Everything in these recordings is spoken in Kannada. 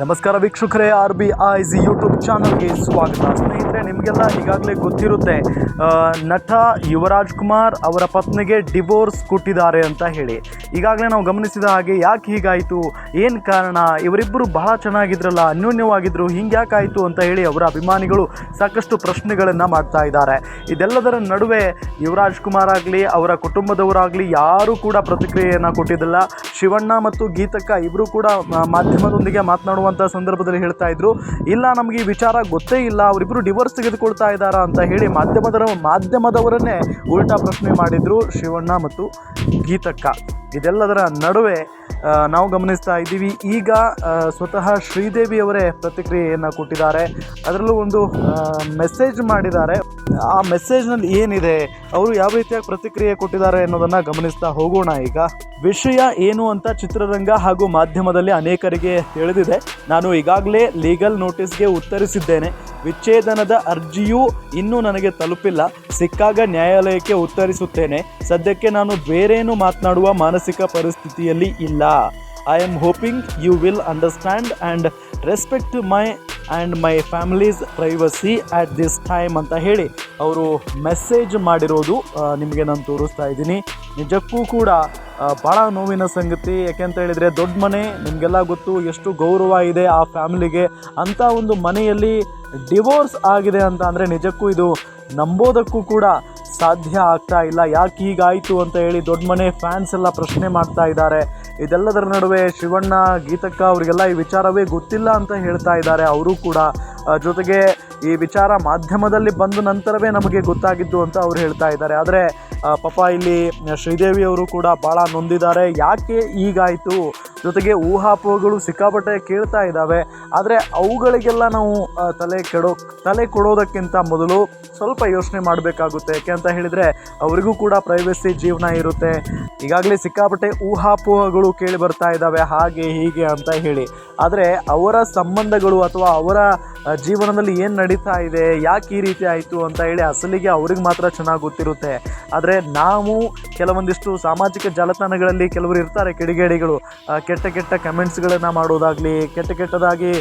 ನಮಸ್ಕಾರ ವೀಕ್ಷಕರೇ, RBI's ಯೂಟ್ಯೂಬ್ ಚಾನಲ್ಗೆ ಸ್ವಾಗತ. ಸ್ನೇಹಿತರೆ, ನಿಮಗೆಲ್ಲ ಈಗಾಗಲೇ ಗೊತ್ತಿರುತ್ತೆ, ನಟ ಯುವರಾಜ್ ಕುಮಾರ್ ಅವರ ಪತ್ನಿಗೆ ಡಿವೋರ್ಸ್ ಕೊಟ್ಟಿದ್ದಾರೆ ಅಂತ ಹೇಳಿ. ಈಗಾಗಲೇ ನಾವು ಗಮನಿಸಿದ ಹಾಗೆ ಯಾಕೆ ಹೀಗಾಯಿತು, ಏನು ಕಾರಣ, ಇವರಿಬ್ಬರು ಬಹಳ ಚೆನ್ನಾಗಿದ್ರಲ್ಲ, ಅನ್ಯೋನ್ಯವಾಗಿದ್ದರು, ಹಿಂಗೆ ಯಾಕಾಯಿತು ಅಂತ ಹೇಳಿ ಅವರ ಅಭಿಮಾನಿಗಳು ಸಾಕಷ್ಟು ಪ್ರಶ್ನೆಗಳನ್ನು ಮಾಡ್ತಾ ಇದ್ದಾರೆ. ಇದೆಲ್ಲದರ ನಡುವೆ ಯುವರಾಜ್ ಕುಮಾರ್ ಆಗಲಿ ಅವರ ಕುಟುಂಬದವರಾಗಲಿ ಯಾರೂ ಕೂಡ ಪ್ರತಿಕ್ರಿಯೆಯನ್ನು ಕೊಟ್ಟಿದ್ದಿಲ್ಲ. ಶಿವಣ್ಣ ಮತ್ತು ಗೀತಕ್ಕ ಇಬ್ಬರು ಕೂಡ ಮಾಧ್ಯಮದೊಂದಿಗೆ ಮಾತನಾಡುವಂಥ ಸಂದರ್ಭದಲ್ಲಿ ಹೇಳ್ತಾ ಇದ್ರು, ಇಲ್ಲ ನಮಗೆ ಈ ವಿಚಾರ ಗೊತ್ತೇ ಇಲ್ಲ, ಅವರಿಬ್ಬರು ಡಿವೋರ್ಸ್ ತೆಗೆದುಕೊಳ್ತಾ ಇದ್ದಾರಾ ಅಂತ ಹೇಳಿ ಮಾಧ್ಯಮದವರನ್ನೇ ಉಲ್ಟಾ ಪ್ರಶ್ನೆ ಮಾಡಿದ್ರು ಶಿವಣ್ಣ ಮತ್ತು ಗೀತಕ್ಕ. ಇದೆಲ್ಲದರ ನಡುವೆ ನಾವು ಗಮನಿಸ್ತಾ ಇದ್ದೀವಿ, ಈಗ ಸ್ವತಃ ಶ್ರೀದೇವಿ ಅವರೇ ಪ್ರತಿಕ್ರಿಯೆಯನ್ನು ಕೊಟ್ಟಿದ್ದಾರೆ. ಅದರಲ್ಲೂ ಒಂದು ಮೆಸೇಜ್ ಮಾಡಿದ್ದಾರೆ. ಆ ಮೆಸೇಜ್ನಲ್ಲಿ ಏನಿದೆ, ಅವರು ಯಾವ ರೀತಿಯಾಗಿ ಪ್ರತಿಕ್ರಿಯೆ ಕೊಟ್ಟಿದ್ದಾರೆ ಅನ್ನೋದನ್ನು ಗಮನಿಸ್ತಾ ಹೋಗೋಣ. ಈಗ ವಿಷಯ ಏನು ಅಂತ ಚಿತ್ರರಂಗ ಹಾಗೂ ಮಾಧ್ಯಮದಲ್ಲಿ ಅನೇಕರಿಗೆ ತಿಳಿದಿದೆ. ನಾನು ಈಗಾಗಲೇ ಲೀಗಲ್ ನೋಟಿಸ್ಗೆ ಉತ್ತರಿಸಿದ್ದೇನೆ. ವಿಚ್ಛೇದನದ ಅರ್ಜಿಯೂ ಇನ್ನೂ ನನಗೆ ತಲುಪಿಲ್ಲ. ಸಿಕ್ಕಾಗ ನ್ಯಾಯಾಲಯಕ್ಕೆ ಉತ್ತರಿಸುತ್ತೇನೆ. ಸದ್ಯಕ್ಕೆ ನಾನು ಬೇರೇನು ಮಾತನಾಡುವ ಮಾನಸಿಕ ಪರಿಸ್ಥಿತಿಯಲ್ಲಿ ಇಲ್ಲ. I am hoping you will understand and respect my family's privacy at this time ಅಂತ ಹೇಳಿ ಅವರು ಮೆಸೇಜ್ ಮಾಡಿರೋದು ನಿಮಗೆ ನಾನು ತೋರಿಸ್ತಾ ಇದ್ದೀನಿ. ನಿಜಕ್ಕೂ ಕೂಡ ಭಾಳ ನೋವಿನ ಸಂಗತಿ. ಯಾಕೆಂತ ಹೇಳಿದರೆ, ದೊಡ್ಡ ಮನೆ, ನಿಮಗೆಲ್ಲ ಗೊತ್ತು ಎಷ್ಟು ಗೌರವ ಇದೆ ಆ ಫ್ಯಾಮಿಲಿಗೆ. ಅಂಥ ಒಂದು ಮನೆಯಲ್ಲಿ ಡಿವೋರ್ಸ್ ಆಗಿದೆ ಅಂತ ಅಂದರೆ ನಿಜಕ್ಕೂ ಇದು ನಂಬೋದಕ್ಕೂ ಕೂಡ ಸಾಧ್ಯ ಆಗ್ತಾ ಇಲ್ಲ. ಯಾಕೆ ಹೀಗಾಯಿತು ಅಂತ ಹೇಳಿ ದೊಡ್ಡ ಮನೆ ಫ್ಯಾನ್ಸ್ ಎಲ್ಲ ಪ್ರಶ್ನೆ ಮಾಡ್ತಾ ಇದ್ದಾರೆ. ಇದೆಲ್ಲದರ ನಡುವೆ ಶಿವಣ್ಣ, ಗೀತಕ್ಕ ಅವರಿಗೆಲ್ಲ ಈ ವಿಚಾರವೇ ಗೊತ್ತಿಲ್ಲ ಅಂತ ಹೇಳ್ತಾ ಇದ್ದಾರೆ ಅವರು ಕೂಡ. ಜೊತೆಗೆ ಈ ವಿಚಾರ ಮಾಧ್ಯಮದಲ್ಲಿ ಬಂದ ನಂತರವೇ ನಮಗೆ ಗೊತ್ತಾಗಿದ್ದು ಅಂತ ಅವ್ರು ಹೇಳ್ತಾ ಇದ್ದಾರೆ. ಆದರೆ ಪಾಪ ಇಲ್ಲಿ ಶ್ರೀದೇವಿ ಅವರು ಕೂಡ ಭಾಳ ನೊಂದಿದ್ದಾರೆ. ಯಾಕೆ ಹೀಗಾಯಿತು, ಜೊತೆಗೆ ಊಹಾಪೋಹಗಳು ಸಿಕ್ಕಾಪಟ್ಟೆ ಕೇಳ್ತಾ ಇದ್ದಾವೆ. ಆದರೆ ಅವುಗಳಿಗೆಲ್ಲ ನಾವು ತಲೆ ಕೊಡೋದಕ್ಕಿಂತ ಮೊದಲು ಸ್ವಲ್ಪ ಯೋಚನೆ ಮಾಡಬೇಕಾಗುತ್ತೆ. ಯಾಕೆ ಅಂತ ಹೇಳಿದರೆ, ಅವರಿಗೂ ಕೂಡ ಪ್ರೈವಸಿ ಜೀವನ ಇರುತ್ತೆ. ಈಗಾಗಲೇ ಸಿಕ್ಕಾಪಟ್ಟೆ ಊಹಾಪೋಹಗಳು ಕೇಳಿ ಬರ್ತಾ ಇದ್ದಾವೆ, ಹಾಗೆ ಹೀಗೆ ಅಂತ ಹೇಳಿ. ಆದರೆ ಅವರ ಸಂಬಂಧಗಳು ಅಥವಾ ಅವರ ಜೀವನದಲ್ಲಿ ಏನು ನಡೀತಾ ಇದೆ, ಯಾಕೆ ಈ ರೀತಿ ಆಯಿತು ಅಂತ ಹೇಳಿ ಅಸಲಿಗೆ ಅವ್ರಿಗೆ ಮಾತ್ರ ಚೆನ್ನಾಗಿ ಗೊತ್ತಿರುತ್ತೆ. ಆದರೆ ನಾವು ಕೆಲವೊಂದಿಷ್ಟು ಸಾಮಾಜಿಕ ಜಾಲತಾಣಗಳಲ್ಲಿ ಕೆಲವರು ಇರ್ತಾರೆ ಕಿಡಿಗೇಡಿಗಳು, ಕೆಟ್ಟ ಕಮೆಂಟ್ಸ್ಗಳನ್ನು ಮಾಡೋದಾಗಲಿ, ಕೆಟ್ಟದಾಗಿ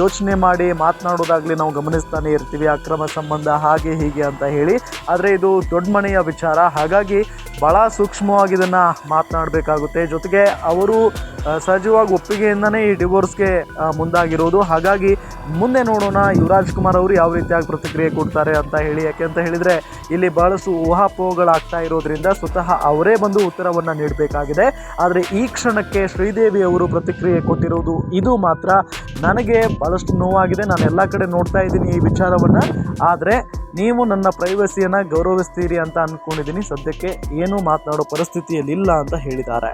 ಯೋಚನೆ ಮಾಡಿ ಮಾತನಾಡೋದಾಗಲಿ ನಾವು ಗಮನಿಸ್ತಾನೆ ಇರ್ತೀವಿ. ಅಕ್ರಮ ಸಂಬಂಧ ಹಾಗೆ ಹೀಗೆ ಅಂತ ಹೇಳಿ. ಆದರೆ ಇದು ದೊಡ್ಡ ಮನೆಯ ವಿಚಾರ, ಹಾಗಾಗಿ ಭಾಳ ಸೂಕ್ಷ್ಮವಾಗಿ ಇದನ್ನು ಮಾತನಾಡಬೇಕಾಗುತ್ತೆ. ಜೊತೆಗೆ ಅವರು ಸಹಜವಾಗಿ ಒಪ್ಪಿಗೆಯಿಂದನೇ ಈ ಡಿವೋರ್ಸ್ಗೆ ಮುಂದಾಗಿರೋದು. ಹಾಗಾಗಿ ಮುಂದೆ ನೋಡೋಣ ಯುವರಾಜ್ ಕುಮಾರ್ ಅವರು ಯಾವ ರೀತಿಯಾಗಿ ಪ್ರತಿಕ್ರಿಯೆ ಕೊಡ್ತಾರೆ ಅಂತ ಹೇಳಿ. ಯಾಕೆ ಅಂತ ಹೇಳಿದರೆ, ಇಲ್ಲಿ ಭಾಳಷ್ಟು ಊಹಾಪೋಹಗಳಾಗ್ತಾ ಇರೋದ್ರಿಂದ ಸ್ವತಃ ಅವರೇ ಬಂದು ಉತ್ತರವನ್ನು ನೀಡಬೇಕಾಗಿದೆ. ಆದರೆ ಈ ಕ್ಷಣಕ್ಕೆ ಶ್ರೀದೇವಿ ಅವರು ಪ್ರತಿಕ್ರಿಯೆ ಕೊಟ್ಟಿರೋದು ಇದು ಮಾತ್ರ ನನಗೆ ಭಾಳಷ್ಟು ನೋವಾಗಿದೆ. ನಾನು ಎಲ್ಲ ಕಡೆ ನೋಡ್ತಾ ಇದ್ದೀನಿ ಈ ವಿಚಾರವನ್ನು. ಆದರೆ ನೀವು ನನ್ನ ಪ್ರೈವಸಿಯನ್ನು ಗೌರವಿಸ್ತೀರಿ ಅಂತ ಅಂದ್ಕೊಂಡಿದ್ದೀನಿ. ಸದ್ಯಕ್ಕೆ ಏನೂ ಮಾತನಾಡೋ ಪರಿಸ್ಥಿತಿಯಲ್ಲಿಲ್ಲ ಅಂತ ಹೇಳಿದ್ದಾರೆ.